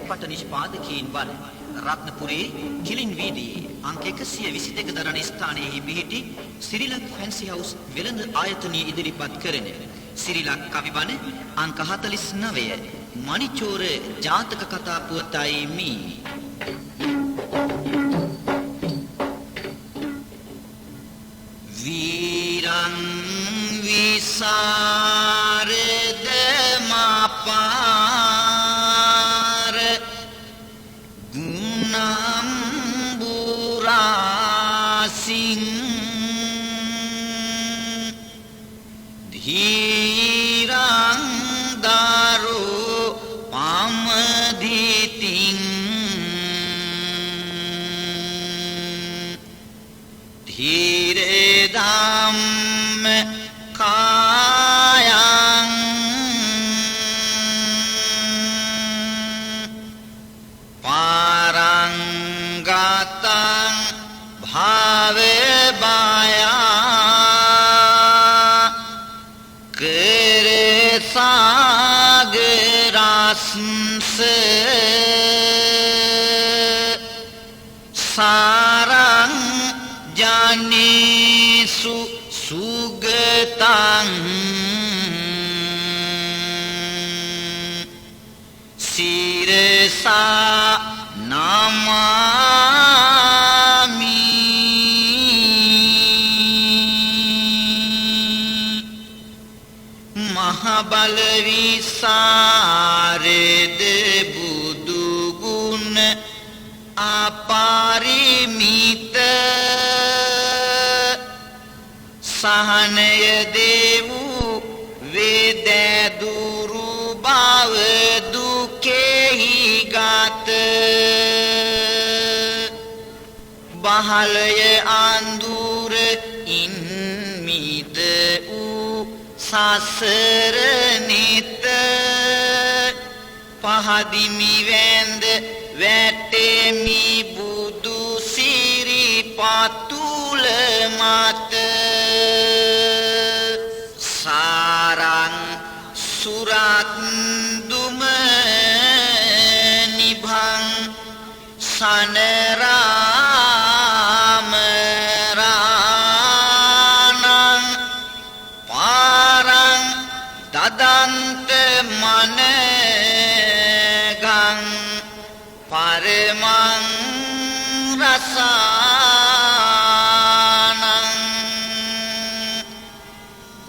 පොත්පත් නිෂ්පාදකීන් වන රත්නපුරේ කිලින් වීදියේ අංක 122 දරණ ස්ථානයේ පිහිටි සිරිලක් ෆැන්සි හවුස් වෙළඳ ආයතනයේ ඉදිරිපත් කරන සිරිලක් කවිබන අංක 49 මණිචෝර ජාතක කතා පුවතයි මේ වීරං විසරද මාපාර ගුණම් බුරාසින් ධීරං දරෝ පමදිතින් ධීරේ ධම්ම කායං පාරංගතං භාවේ බයා කරේ සාගරස්ස සාරං ජානේසු සුගතං සිරසා නමාමි මහබල විසරද බුදු ගුණ අපරිමිත සහනය දෙවු වේදදුරු බව දුකෙහි ගත බහලය අඳුර ඉන් මිද වූ සසර නිත පහදිමි වැඳ වැටෙමි බුදු සිරිපතුල මත සාරං සුරත් දුම නිභං සනරාම රාණං පාරං දදන්ත මනගං පරමං රසානං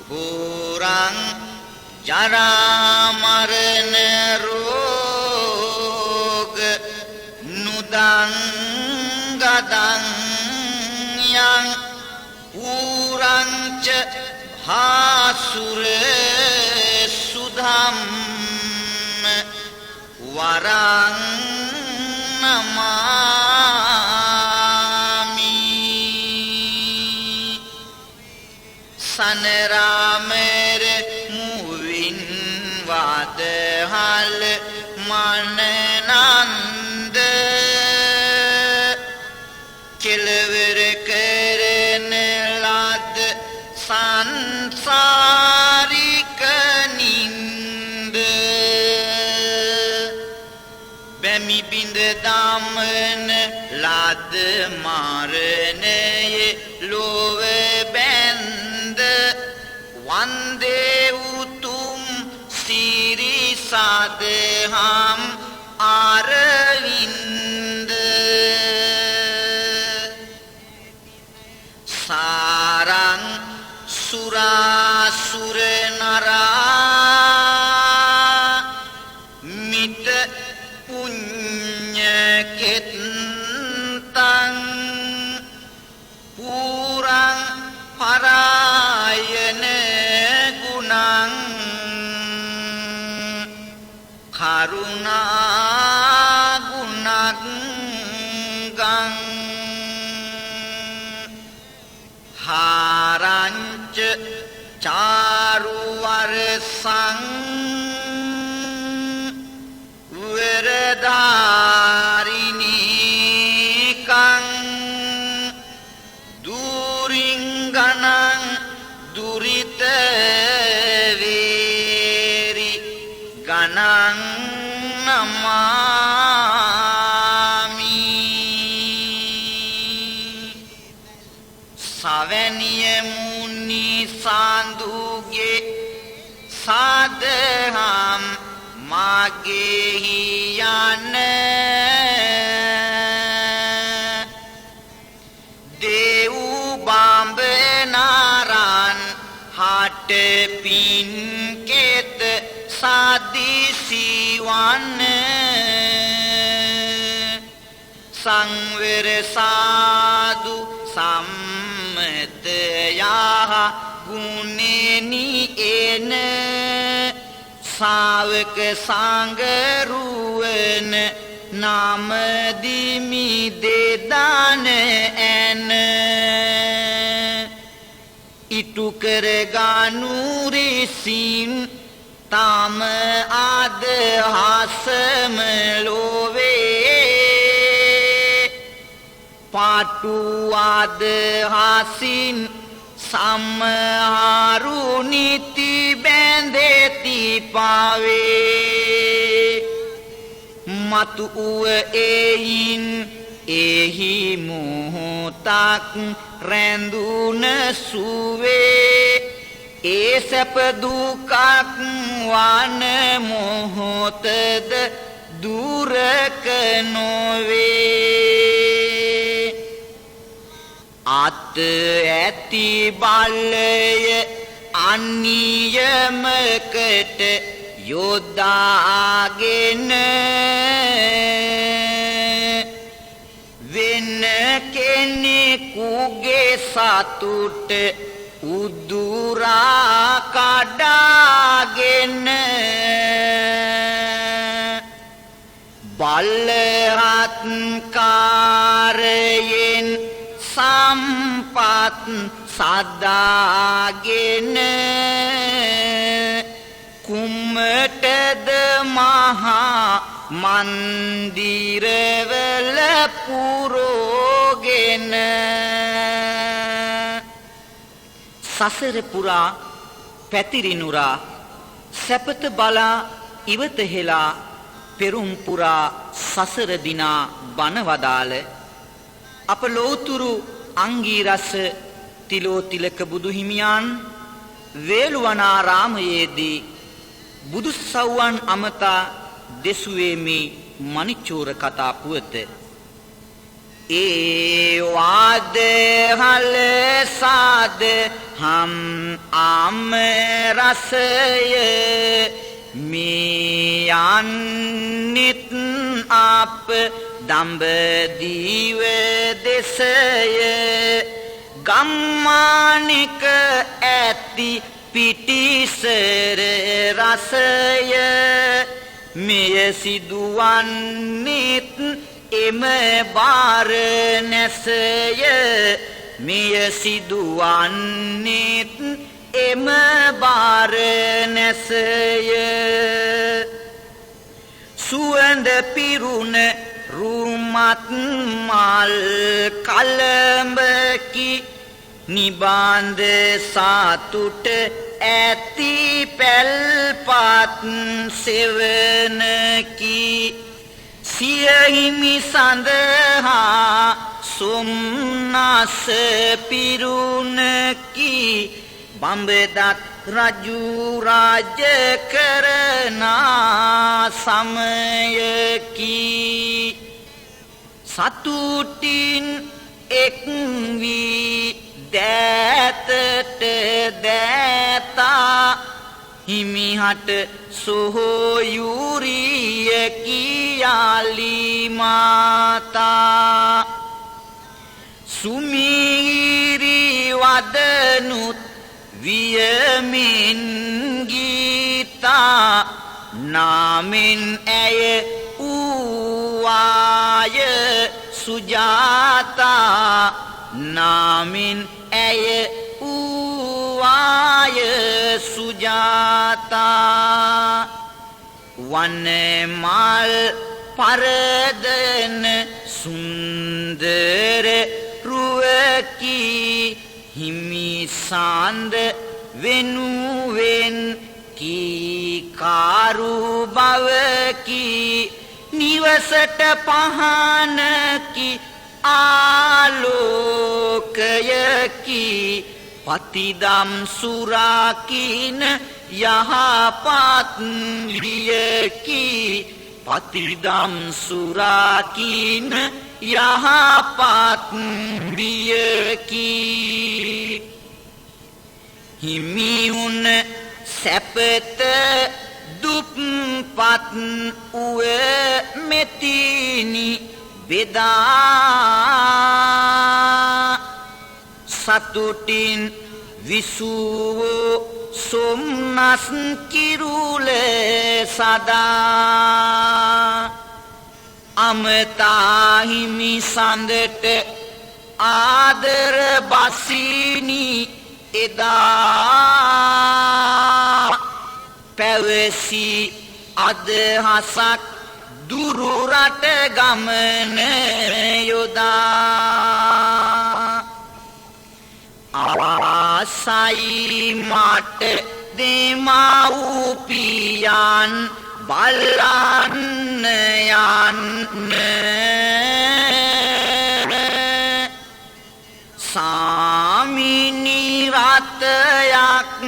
ගෝරං ජරා මරණ රෝග නුදං ගදං යං පුරං ච භාසුර සුධම් වරං නමාමි සනරාමර මුවින් වදහල් මනනන්ද කෙලවර කරන ලද සංසාරික නින්ද බැමි බිඳ දමන ලද මරණයේ ලොව බැන්ද වන්දේ උතුම් සිරි සදහම් අරවින්ද සාරං සුරාසුර නරා මිත පුඤ්ඤ කෙත්තං පුරං පරායන ගුණං කරුණා ගුණං ගං හාරංච චාරු වරසං වරදාරිනී කං දුරින් ගණං දුරිත වේරි ගණං නමා පින් කේත සාදිසිවන්න සංවර සාදු සම්මත යහ ගුණෙනි එන ශාවක සංගරුවන නාම දිමි දෙදාන ඇන ඉටු කර ගනු රිසින් තම අදහසම ලෝවේ පාටු අදහසින් සමහරු නිති බැඳෙති පාවේ මතු උව එයින් එහි මොහොතක් රැඳුන සුවේ ඒ සැප දුකක් වන මොහොතද දුරක නොවේ අත ඇති බලය අනියමකට යොදාගෙන වෙන කෙනෙකුගේ සතුට උදුරා කඩාගෙන බලහත්කාරයෙන් සම්පත් සදාගෙන කුමටද මහා මන්දිරවල පුරෝගෙන සසර පුරා පැතිරිනුරා සැපත බලා ඉවත හෙලා පෙරුම් පුරා සසර දිනා බණවදාල අප ලෝතුරු අංගීරස තිලෝතිලක බුදුහිමියන් වේළුවනාරාමයේදී බුදුසව්වන් අමතා දෙසුවේ මේ මණිචෝර කතා පුවත ඒ වාද හල සාද හම් ආම රසය මියන්නිත් අප දඹදිව දෙසය ගම්මානික ඇති පිටිසර රසය මෙය සිදුවන්නේත් එම බාරණැසය මෙය සිදුවන්නේත් එම බාරණැසය සුවඳ පිරුණ රුමත් මල් කලඹකි නිබාන්ද සාතුට ඇති පැල්පත් සෙවණකි සියහිමි සඳහා සොම්නස පිරුණකි බඹදත් රජු රාජ කරනා සමයකි සතුටින් එක් වී දෑතට දෑතා හිමිහට සොහොයුරිය කියාලි මාතා සුමීරි වදනුත් වියමින් ගීතා නාමෙන් ඇය ඌවාය සුජාතා නාමෙන් ඇය ඌවාය සුජාතා වනමල් පරදන සුන්දර රුවකි හිමිසාන්ද වෙනුවෙන් කීකාරු බවකි නිවසට පහනකි ආලෝකයකි පතිදම් සුරාකින යහපත් වියකි පතිදම් සුරාකින යහපත් වියකි හිමිුණ සැපත දුප්පත් උව මෙතිනි බෙදා සතුටින් විසූ සොම්නස් කිරුල සදා අමතා හිමි සඳට ආදර බසිනි එදා පැවසි අදහසක් දුරු රට ගමන යොදා ආසයි මට දෙමව්පියන් බලන්න යන්න සාමිනි රතයක්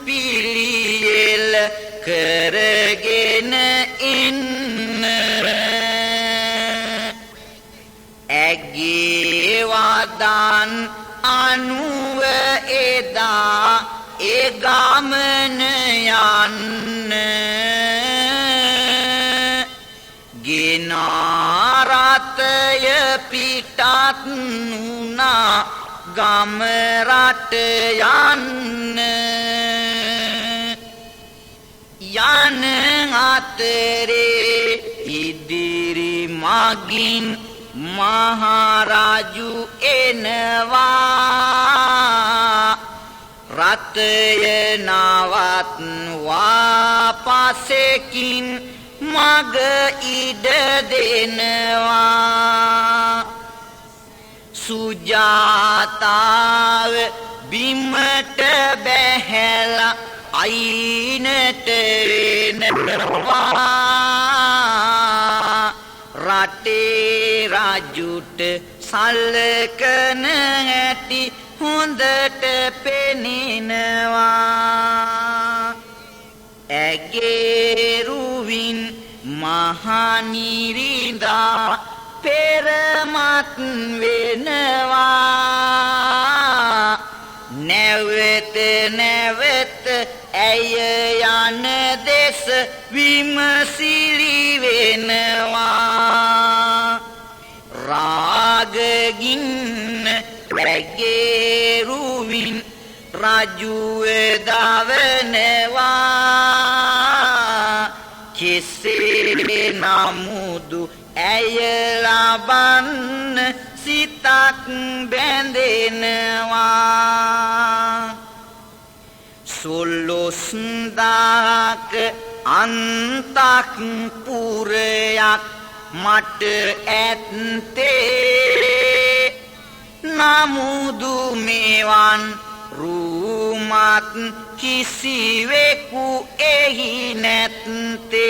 පිළියෙල කරගෙන එන්න ඇගේ වදන් අනුව එදා ඒ ගමන යන්න ගෙනාරතය පිටත් වුණා ගම රට යන්න යන අතරේ ඉදිරි මගින් මහරජු එනවා රතය නවත්වා පසෙකින් මග ඉඩ දෙනවා සුජාතාව බිමට බැහැලා අයිනට එනවා රටේ රජුට සලකන ඇති හොඳට පෙනෙනවා ඇගේ රුවින් මහනිරිඳා පෙරමත් වෙනවා නැවත නැවත ඇය යන දෙස විමසිලි වෙනවා රාගගින්න ඇගේ රුවින් රජුව දවනවා කෙසේ නමුදු ඇය ලබන්න සිතක් බැඳෙනවා සොළොස්දාක අන්තක් පුරයක් මට ඇත්තේ නමුදු මෙවන් රූමත් කිසිවෙකු එහි නැත්තේ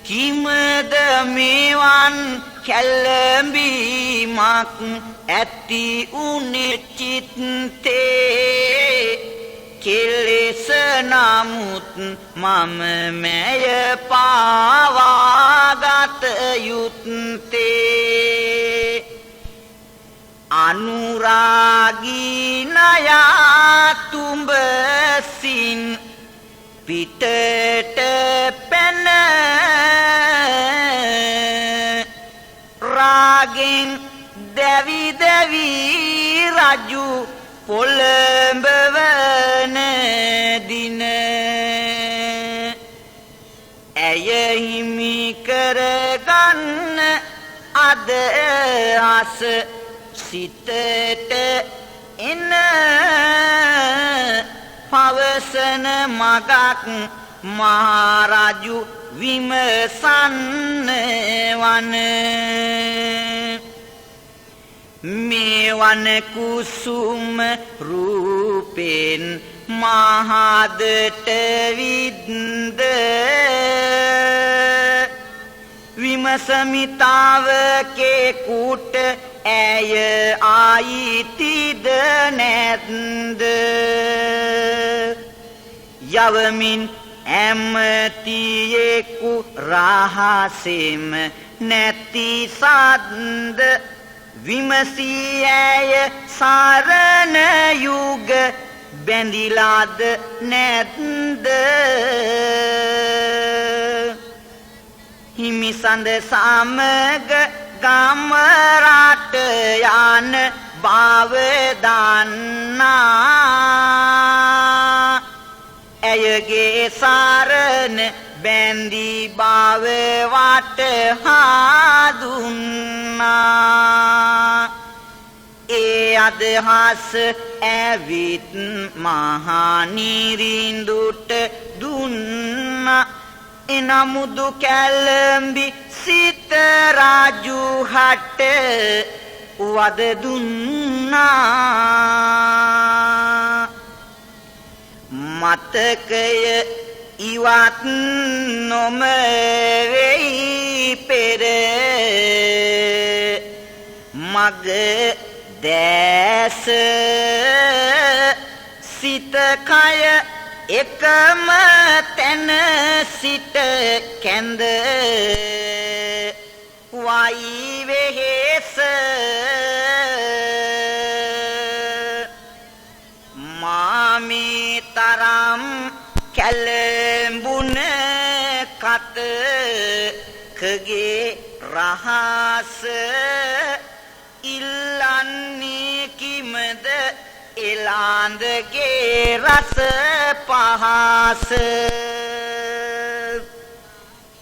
කිමද මෙවන් කැළඹීමක් ඇති උනේ චිත්තේ කෙලෙස නමුත් මම මැය පාවාගත යුත්තේ අනුරාගී නයා තුඹසින් පිටට පැන රාගෙන් දැවි දැවි රජු පොළඹවන දින ඇය හිමි කරගන්න අදහස සිතට එන පවසන මගක් මහරජු විමසන්න වන මේවන කුසුම රූපෙන් මහදට විද්ද විමසමිතාවකෙකුට ඇය ආයිතිද නැත්ද යවමින් ඇමතියෙකු රහසෙම නැති සද්ද විමසී ඇය සරණ යුග බැඳිලාද නැත්ද හිමිසඳ සමග ගම රට යන බව දන්නා ඇයගේ සරණ බැඳී බව වටහා දුන්නා ඒ අදහස් ඇවිත් මහා නිරිඳුට දුන්නා එනමුදු කැලඹි සිත රාජු හට වද දුන්නා මතකය ඉවත් නොම වෙයි පෙර මග දැස සිත කය එකම තැන සිට කැඳ වයි වෙහෙස මාමේ තරම් කැලඹුණ කතකගේ රහස ඉල්ලන්නේ කිමද එලාන්දගේ රස පහස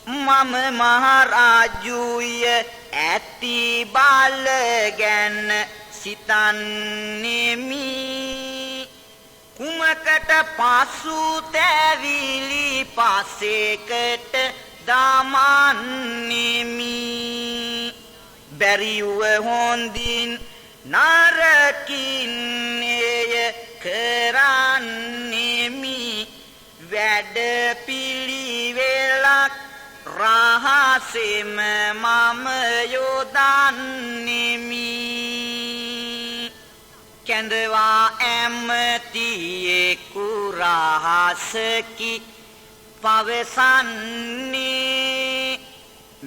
මම මහරජුය ඇති බල ගැන සිතන්නේමි කුමකට පසු තැවිලි පසෙකට දමන්නේමි බැරිව හොඳින් නරකින් එය කරන්නේමි වැඩ පිළිවෙලක් රහසෙම මම යොදන්නේමි කැඳවා ඇමතියෙකු රහසකි පවසන්නේ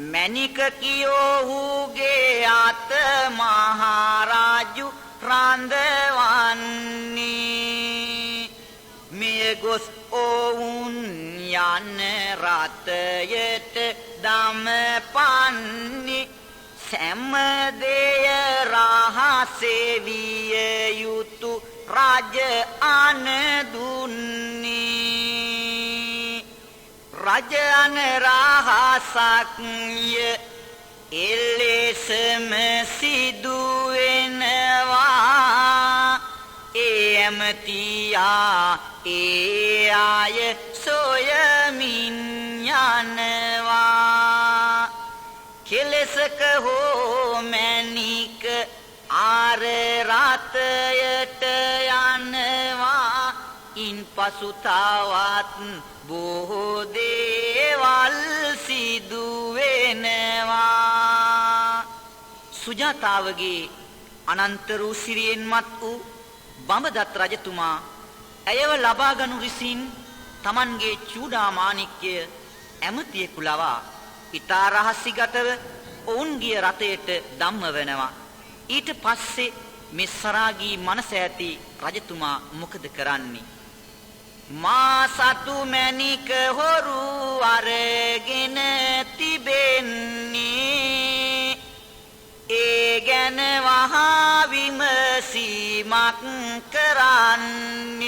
මැණික කියෝහුගේ අත මහරජු රඳවන්නේ මෙය ගොස් ඔවුන් යන රථයට දමපන්නේ සෑම දෙය රහසේ විය යුතු රජ අනදුන්නේ රජ අන රහසක්ය එලෙසම සිදුවෙනවා ඒ ඇමතියා ඒ අය සොයමින් යනවා කෙලෙසක හෝ මැණික ආර රථයට යනවා ඉන්පසු තවත් බොහෝ දේවල් සිදු වෙනවා සුජාතාවගේ අනන්ත වූ සිරියෙන් මත් වූ බඹදත් රජතුමා ඇයව ලබා ගනු රිසින් තමන්ගේ චූඩාමාණික්‍ය ඇමතියෙකු ලවා ඉතා රහසිගතව ඔවුන් ගිය රථයට ධම්මවනවා ඊට පස්සේ මේ සරාගී මනස ඇති රජතුමා මොකද කරන්නේ මා සතු මැණික හොරු අරගෙන තිබෙන්නේ ඒ ගැන වහා විමසීමක් කරන්නේ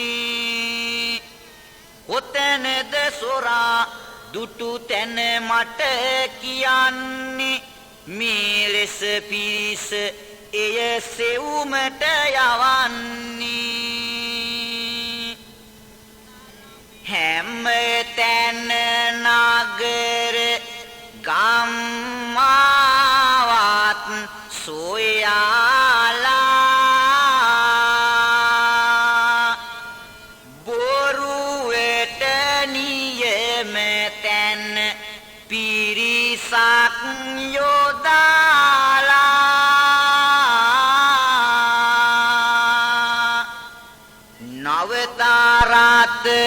කොතැනද සොරා දුටු තැන මට කියන්නේ මේ ලෙස පිරිස එය සෙවුමට යවන්නේ හැම තැන නගර ගම්මාවත් සොයාලා බොරුවට නියම තැන පිරිසක් යොදාලා නවතාරාතය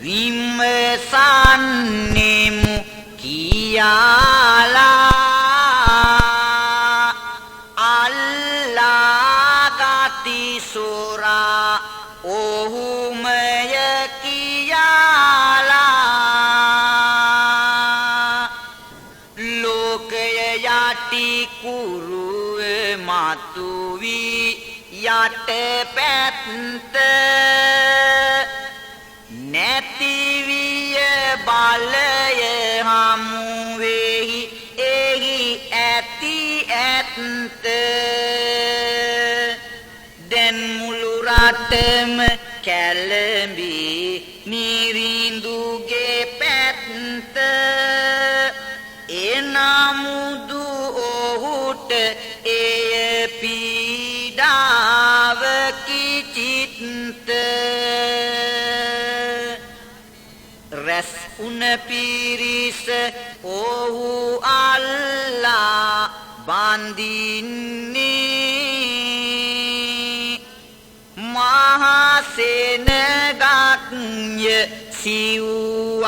විමසන්නෙමු කියාලා ලෝකය යටි කුරුව මතු වී යට පැත්ත නැති විය බලය හමු වෙහි එහි ඇති ඇත්ත දැන් මුළු රටම කැළඹී නිරිඳුගේ පැත්ත එනමුදු ඔහුට එය පීඩාවකි චිත්ත රැස් උන පිරිස ඔහු අල්ලා බඳින්නේ මහා සෙනගක්ය සිව්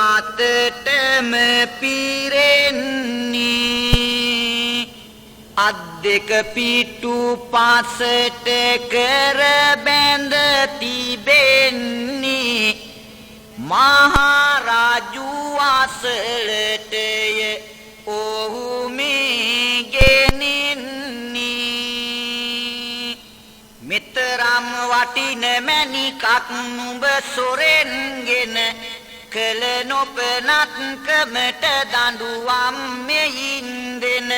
අතටම පිරෙන්නේ අත් දෙක පිටු පසට කර බැඳ තිබෙන්නේ මහා රජු අසලටය ඔහු මේ ගෙනෙන්නේ මෙතරම් වටින මැණිකක් නුඹ සොරෙන්ගෙන කල නොපනත් කමට දඬුවම් මෙයින් දෙන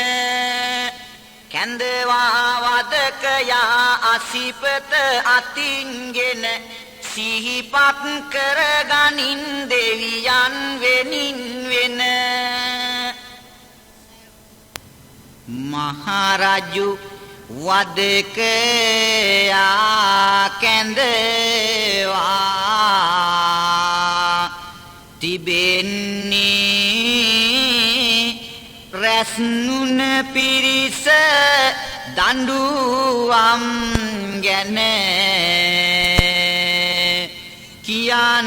කැඳවා වදකයා අසිපත අතින්ගෙන සිහිපත් කරගනින් දෙවියන් වෙනින් වෙන මහරජු වදකයා කැඳවා තිබෙන්නේ රැස්නුන පිරිස දඬුවම් ගැන කියන්නේ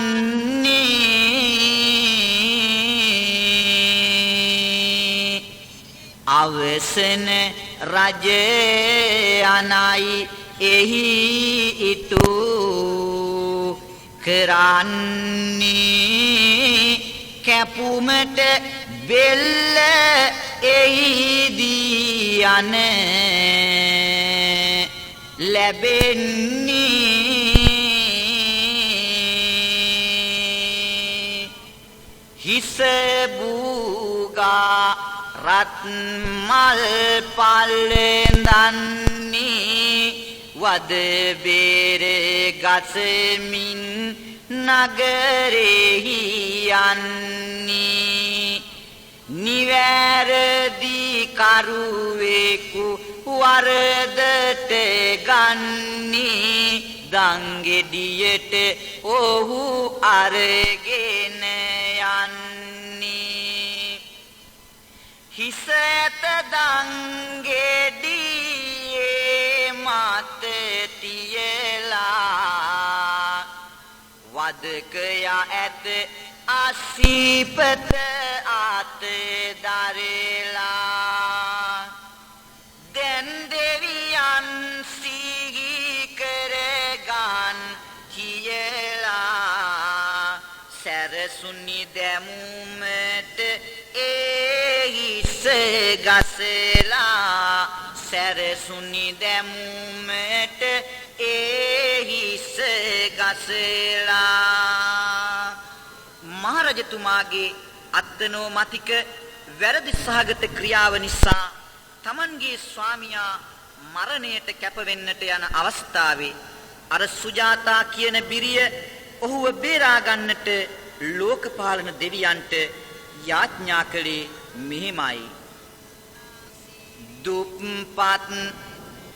අවසන රජ අනයි එහි ඉතු කරන්නේ කැපුමට බෙල්ල එහිදී යන ලැබෙන්නේ හිස බුගා රත් මල් පල්ලෙන්දන්නේ වද බේර ගසමින් නගරෙහි යන්නේ නිවැරදි කරුවෙකු වරදට ගන්නේ දංගෙඩියට ඔහු අරගෙන යන්නේ හිස ඇත දංගෙඩියේ මත තියලා වදකයා ඇත අසීපත අත දරලා දැන් දෙවියන් සිහි කරගන් කියලා සැරසුනි දැමුමට ඒ හිස ගසලා සැරසුනි දැමුමට ඒ හිස ගසලා මහරජතුමාගේ අත්නෝමතික වැරදි සහගත ක්‍රියාව නිසා තමන්ගේ ස්වාමියා මරණයට කැප වෙන්නට යන අවස්ථාවේ අර සුජාතා කියන බිරිය ඔහුව බේරා ගන්නට ලෝකපාලන දෙවියන්ට යාඥා කළේ මෙහිමයි දුප්පත්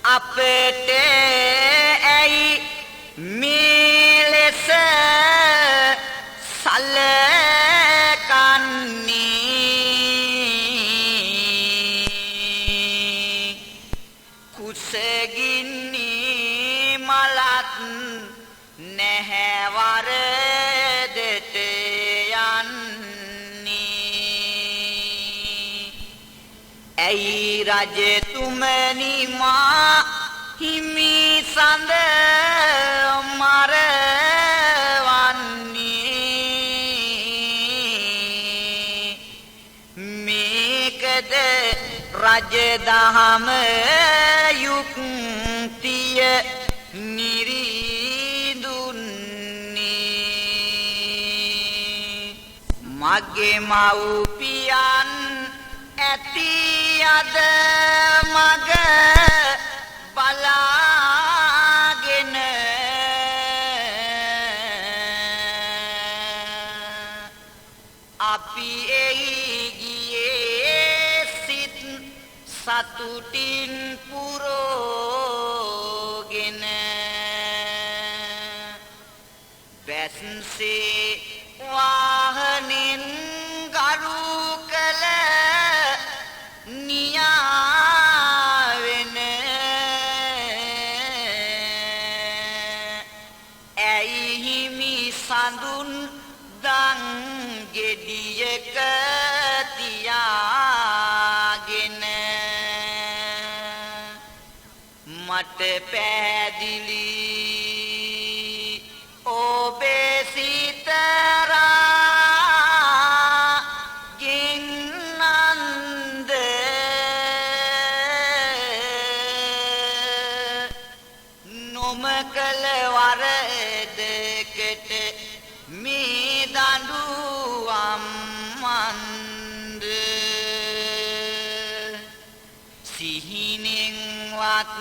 අපට ඇයි මේ ලෙස සලකන්නේ කුසගින්නි මලත් නැහැ වරදට යන්නේ ඇයි රජතුමනි මා හිමි සඳ මරවන්නේ මේකද රජදහම යුක්තිය නිරිදුන්නේ මගේ මව්පියන් ඇති අද මග බලාගෙන අපි එහි ගියේ සිත් සතුටින් පුරෝගෙන බැස්සේ වාහනෙන් ගරු කළ නියාවෙන ඇයි හිමි සඳුන් දන් ගෙඩියක තියාගෙන මට පැහැදිලි ඔබේ සිතරා ගෙන්නන්ද නොමකල වරදකට මේ දඬුවම් මන්ද සිහිනෙන්වත්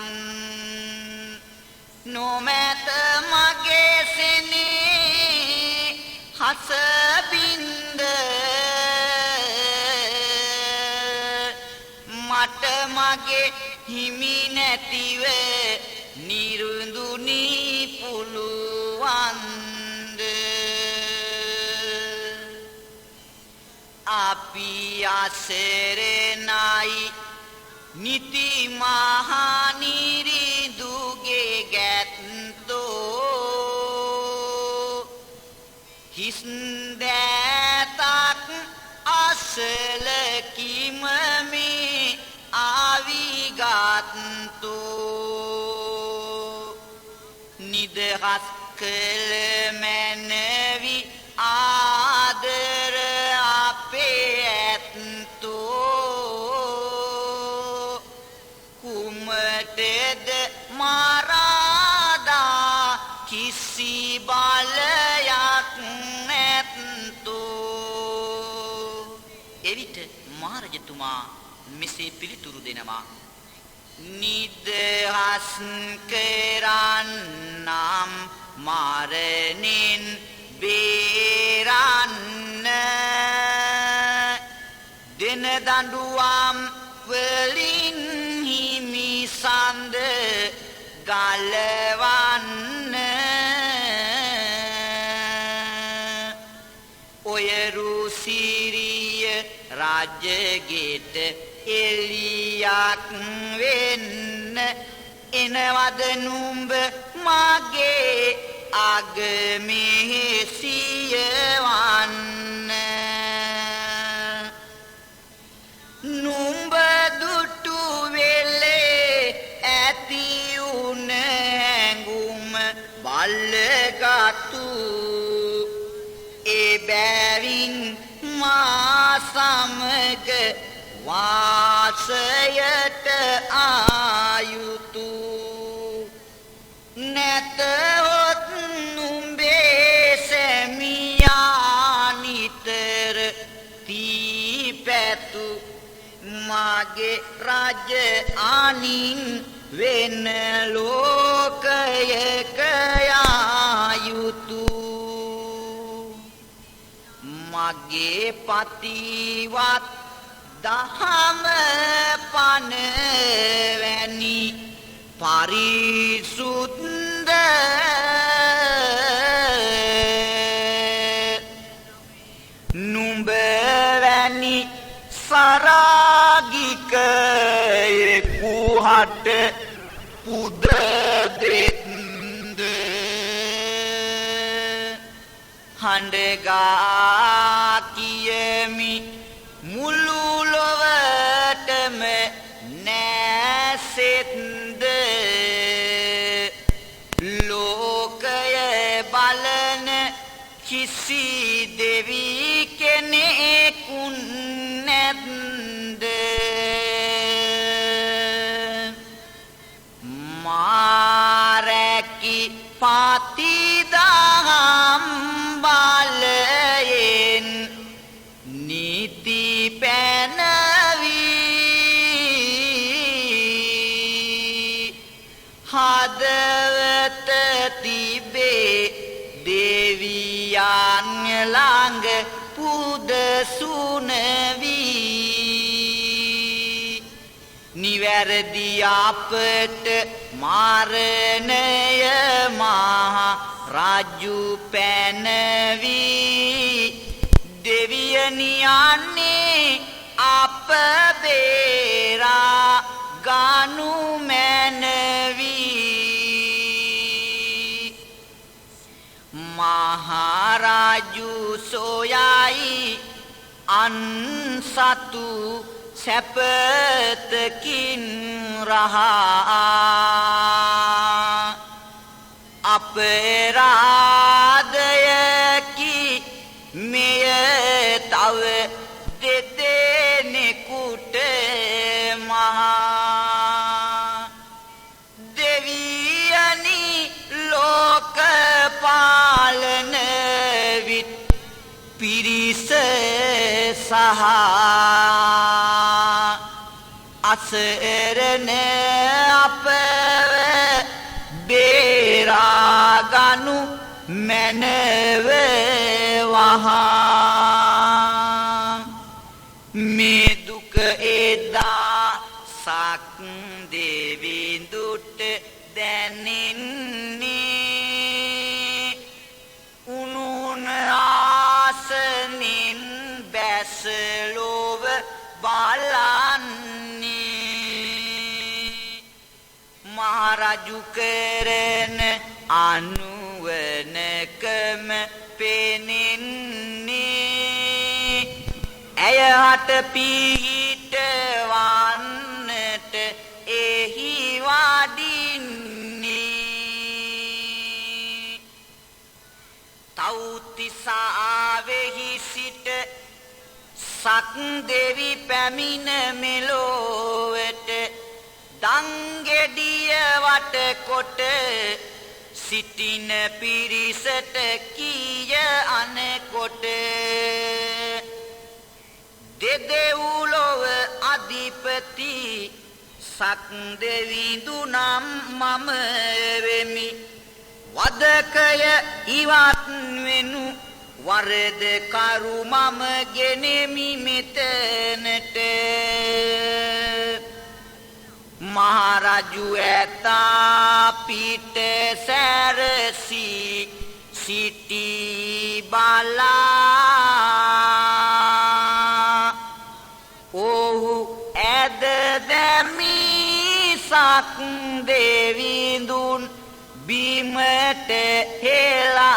නොමැත මගේ සෙනේ හසබින්ද මට මගේ හිමි නැතිව නිරුඳුනි පුළුවන්ද අපි අසරණයි නිති මහා නිරිඳුගේ ගැත්තෝ හිස් දැතක් අසල කිම මේ ආවිගත්තෝ නිදහස් කළ මැනවි ආදර අපේ ඇත්තෝ කුමටද මරාදා කිසි බලයක් නැත්තෝ එවිට මහරජතුමා මෙසේ පිළිතුරු දෙනවා නිදහස් කරන්නම් මරණින් බේරන්න දෙන දඬුවම් වලින් හිමි සඳ ගලවන්න ඔය රුසිරිය රජගෙට එලියක් වෙන්න එනවද නුඹ මගේ අගමෙහි සියවන්න නුඹ දුටු වෙලේ ඇති උන හැඟුම බල්ලගතු එබැවින් මා සමග වාසයට ආයුතු නැතහොත් නුඹේ සැමියා නිතර තීපැතු මගේ රජ අනින් වෙන ලෝකයක ආයුතු මගේ පතිවත් දහම පන වැනි පරිසුද්ධ නුඹ වැනි සරාගිකයෙකු හට පුද දෙත්ද හඬගා කියමි මුළු ලොවටම නැසෙත්ද ලෝකය බලන කිසි දෙවි කෙනෙකුන් නැත්ද අතිදහම් බලයෙන් නීති පැනවී හදවත තිබේ දෙවියන් ළඟ පුදසුන වී නිවැරදි අපට මරණය මහා රජු පැනවී දෙවියනි යන්නේ අප බේරා ගනු මැනවී මහරජු සොයයි අන්සතු සැපතකින් රහා අපරාධයකි මෙය තව දෙදෙනෙකුට මහා දෙවියනි ලෝක පාලන විත් පිරිස සහ අසරණ අපව බේරාගනු මැනව වහා මේ දුක එදා සක් දෙවිඳුට දැනෙන්නේ උණුන ආසනින් බැසලොව බලන්නේ මහරජු කරන අනුවනකම පෙනෙන්නේ ඇය හට පිහිටවන්නට එහි වඩින්නේ තව්තිසාවෙහි සිට සක් දෙවි පැමිණ මෙලොවට දංගෙඩිය වටකොට සිටින පිරිසට කීය අනකොට දෙදෙව්ලොව අධිපති සක් දෙවිඳු නම් මම වෙමි වදකය ඉවත් වෙනු වරද කරු මම ගෙනෙමි මෙතනට මහරජු ඇතා පිට සැරසී සිටි බලා ඔහු ඇද දැමි සක් දෙවිඳුන් බිමට හෙලා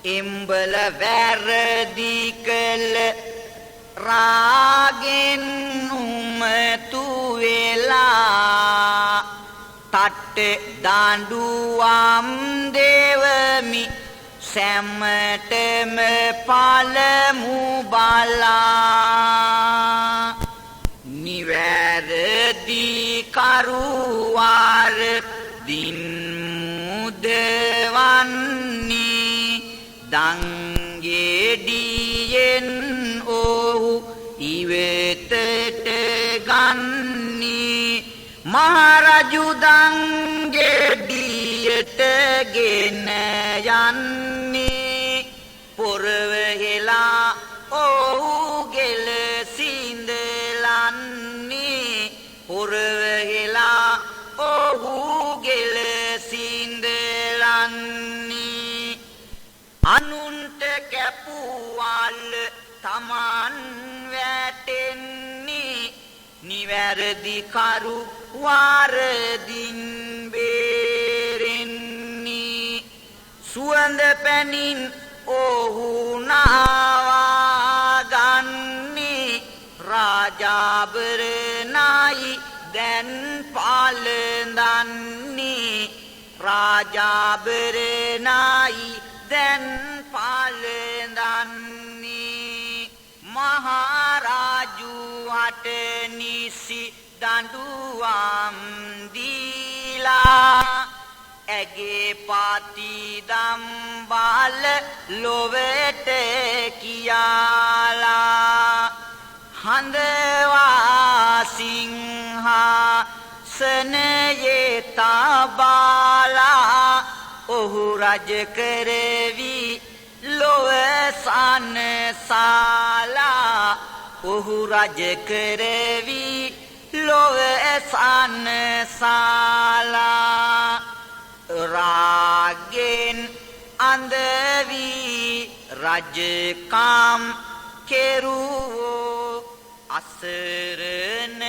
එම්බල වැරදි කළ රාගෙන් උමතු වෙලා තට්ට දඬුවම් දෙවමි සැමටම පළමු බලා නිවැරදි කරුවාර දින් මුදවන්නේ දංගෙඩියෙන් ඔහු ඉවතට ගන්නේ මහරජු දංගෙඩියට ගෙන යන්නේ පොරවහෙලා ඔහු ගෙල සිඳලන්නේ පොරවහෙලා ඔහු ගෙල සිඳලන්නේ අනුන්ට කැපුවල් තමන් වැටෙන්නේ නිවැරදි කරු වාරදින් බේරෙන්නේ සුවඳ පැනින් ඔහු නාවාගන්නේ රාජාභරණයි දැන් පාලඳන්නේ රාජාභරණයි දැන් පාලඳන්නේ මහරජු හට නිසි දඬුවම් දීලා ඇගේ පාතිදම් බාල ලොවට කියාලා හඳවා සිංහාසනයේ තබාලා ඔහු රජ කරවි ලොව සනසාලා ඔහු රජ කරවි ලොව සනසාලා රාගෙන් අඳවි රජකම් කෙරුවෝ අසරණ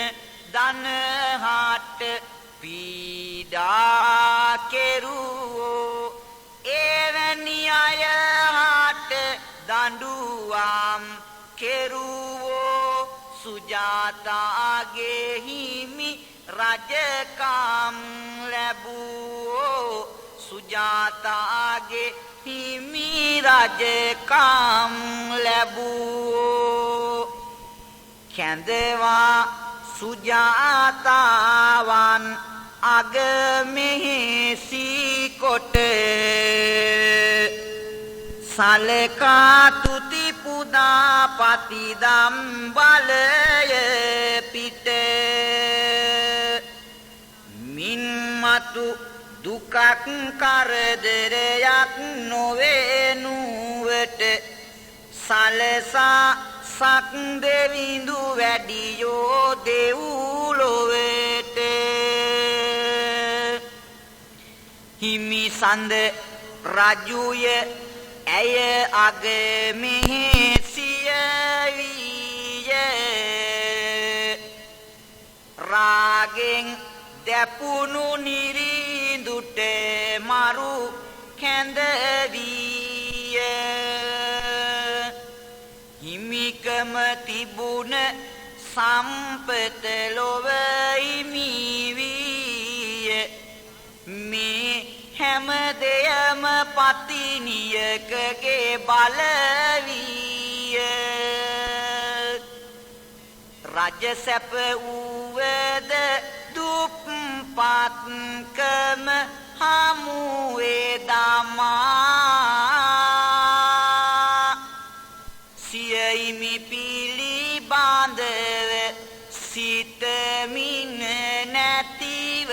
දනහට පීඩා කෙරුවෝ එවැනි අය හට දඬුවම් කෙරුවෝ සුජාතාගේ හිමි රජකම් ලැබුවෝ සුජාතාගේ හිමි රජකම් ලැබුවෝ කැඳවා සුජාතාවන් අගමෙහෙසි කොට සලකා තුති පුදා පතිදම් බලය පිට මින්මතු දුකක් කරදරයක් නොවේනුවට සලසා සක් දෙවිඳු වැඩියෝ දෙව්ලොවට හිමි සඳ රජුය ඇය අගමෙහෙසිය වීය රාගෙන් දැපුණු නිරිඳුට මරු කැඳවීය හිමිකම තිබුණ සම්පත ලොව හිමි වීය මේ හැම දෙයම පතිනියකගේ බලවීය රජ සැප වූවද දුප්පත්කම හමුවේ දමා සියයිමි පිළිබඳව සිතමින් නැතිව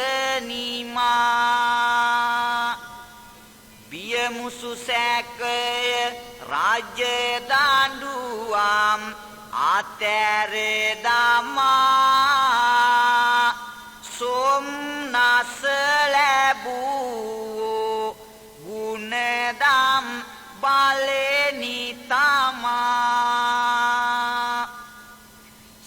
නිමා බියමුසු සැකය රාජ්‍ය දඬුවම් අතැර දමා සොම්නස ලැබූ ගුණදම් බලෙනි තමා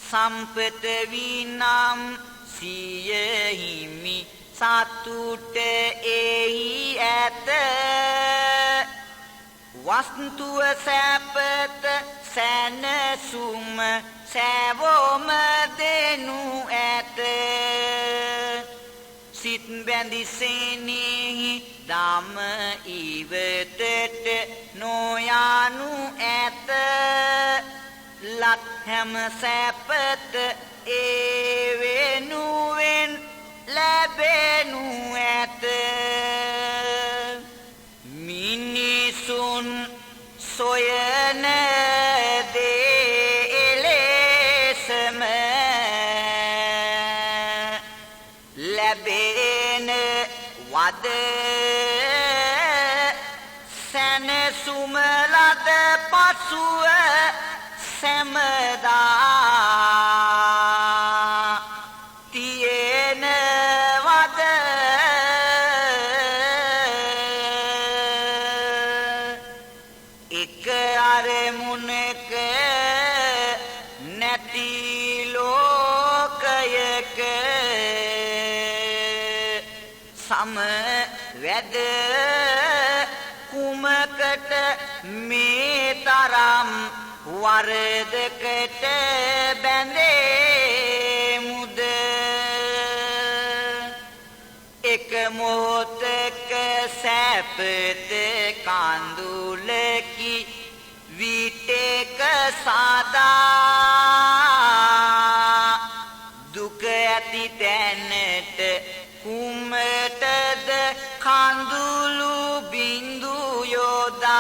සම්පත විනම් සිය හිමි සතුට එහි ඇත වස්තුව සැපත සැනසුම සැවොම දෙනු ඇත සිත් බැඳි සෙනෙහි දම ඉවතට නොයනු ඇත ලත් හැම සැපත ඒ වෙනුවෙන් ලැබෙනු ඇත මිනිසුන් සොයන දේ එලෙසම ලැබෙන වද සැනසුම ලද පසුව සැමදා තියෙන වද එක අරමුණක නැති ලෝකයක සම වැද කුමකට මේ තරම් වරදකට බැඳේ මුද එක මොහොතක සැපත කඳුලකි විටක සදා දුක ඇති තැනට කුමටද කඳ කඳුළු බිඳු යොදා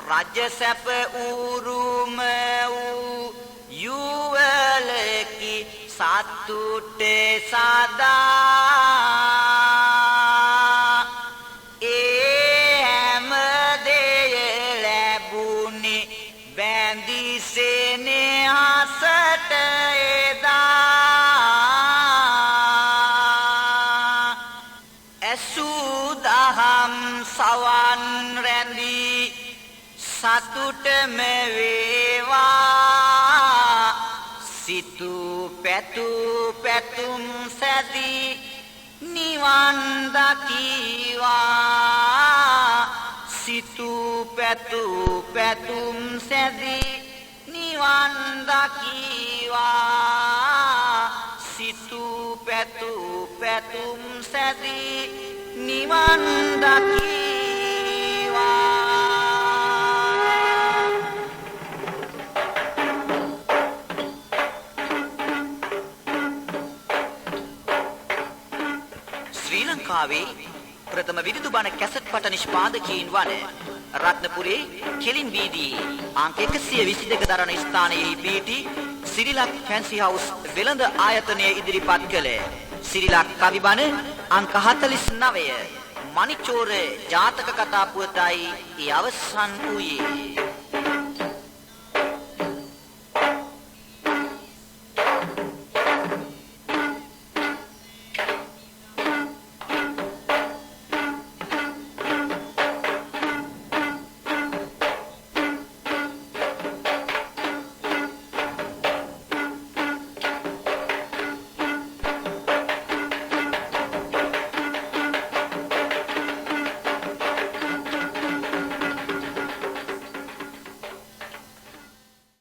රජ සැප උරුම වූ යුවලකි සතුට සදා ඒ හැම දෙය ලැබුණේ බැඳි සෙනෙහසට එදා ඇසුදහම් සවන් රැඳී සතුටම වේවා සිතු පැතු පැතුම් සැදී නිවන් දකිවා සිතු පැතු පැතුම් සැදී නිවන් දකිවා සිතු පැතු පැතුම් සැදී නිවන් දකිවා ශ්‍රී ලංකාවේ ප්‍රථම විදුලි බණ කැසට් පට නිෂ්පාදකයින් වන රත්නපුරේ කෙලින් වීදියේ අංක 122 දරන ස්ථානයේ පිහිටි සිරිලක් ෆැන්සි හවුස් වෙළඳ ආයතනය ඉදිරිපත් කළ සිරිලක් කවි බණ අංක 49 මණිචෝර ජාතක කතා පුවතයි අවසන් වූයේ